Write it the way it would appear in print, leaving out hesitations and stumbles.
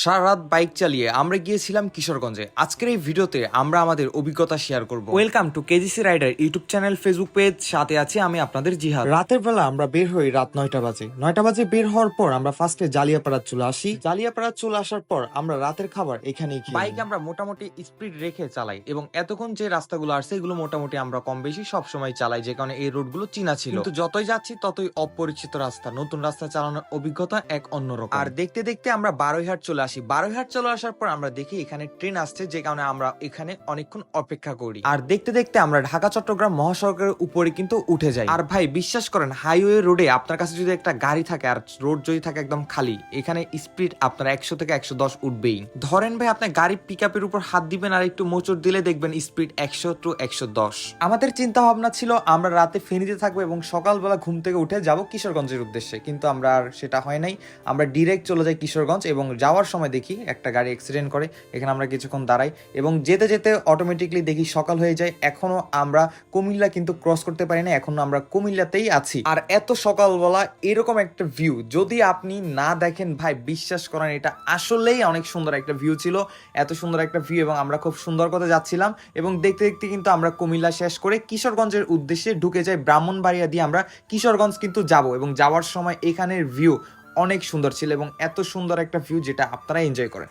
সারা রাত বাইক চালিয়ে আমরা গিয়েছিলাম কিশোরগঞ্জে। আজকের এই ভিডিওতে আমরা আমাদের অভিজ্ঞতা শেয়ার করব। Welcome to KGC rider YouTube channel, Facebook page, সাথে আছি আমি আপনাদের জিহাদ। রাতের বেলা আমরা বের হই রাত 9টা বাজে। 9টা বাজে বের হওয়ার পর আমরা ফার্স্টে জালিয়াপাড়া চলে আসি। জালিয়াপাড়া চলে আসার পর আমরা রাতের খাবার এখানেই খাই। বাইক আমরা মোটামুটি স্পিড রেখে চালাই এবং এতক্ষণ যে রাস্তাগুলো আসছে এগুলো মোটামুটি আমরা কম বেশি সব সময় চালাই, যে কারণে এই রোডগুলো চিনা ছিল। কিন্তু যতই যাচ্ছি ততই অপরিচিত রাস্তা, নতুন রাস্তা চালানোর অভিজ্ঞতা এক অন্যরকম। আর দেখতে দেখতে আমরা বারৈহাট চলে আসি। বারৈহাট চলে আসার পর আমরা দেখি এখানে ট্রেন আসছে, যে কারণে আমরা এখানে অনেকক্ষণ অপেক্ষা করি। আর দেখতে দেখতে আমরা ঢাকা চট্টগ্রাম মহাসড়কের উপরে কিন্তু উঠে যাই। আর ভাই বিশ্বাস করেন, হাইওয়ে রোডে আপনার কাছে যদি একটা গাড়ি থাকে আর রোড যদি থাকে একদম খালি, এখানে স্পিড আপনার 100 থেকে 110 উঠবেই। ধরেন ভাই আপনার গাড়ির পিক আপের উপর হাত দিবেন আর একটু মোচড় দিলে দেখবেন স্পিড 100 টু 110। আমাদের চিন্তা ভাবনা ছিল আমরা রাতে ফেনীতে থাকবো এবং সকালবেলা ঘুম থেকে উঠে যাব কিশোরগঞ্জের উদ্দেশ্যে, কিন্তু আমরা আর সেটা হয় নাই। আমরা ডিরেক্ট চলে যাই কিশোরগঞ্জ এবং যাওয়ার সময় দেখি একটা গাড়ি অ্যাক্সিডেন্ট করে। এখানে আমরা কিছুক্ষণ দাঁড়াই এবং যেতে যেতে অটোমেটিকলি দেখি সকাল হয়ে যায়। এখনো আমরা কুমিল্লা কিন্তু ক্রস করতে পারি না, এখনো আমরা কুমিল্লাতেই আছি। আর এত সকালবেলা এরকম একটা ভিউ যদি আপনি না দেখেন ভাই বিশ্বাস করেন, এটা আসলেই অনেক সুন্দর একটা ভিউ ছিল। এত সুন্দর একটা ভিউ এবং আমরা খুব সুন্দর করে যাচ্ছিলাম এবং দেখতে দেখতে কিন্তু আমরা কুমিল্লা শেষ করে কিশোরগঞ্জের উদ্দেশ্যে ঢুকে যাই। ব্রাহ্মণবাড়িয়া দিয়ে আমরা কিশোরগঞ্জ কিন্তু যাব এবং যাওয়ার সময় এখানের ভিউ অনেক সুন্দর ছিল এবং এত সুন্দর একটা ভিউ যেটা আপনারা এনজয় করেন।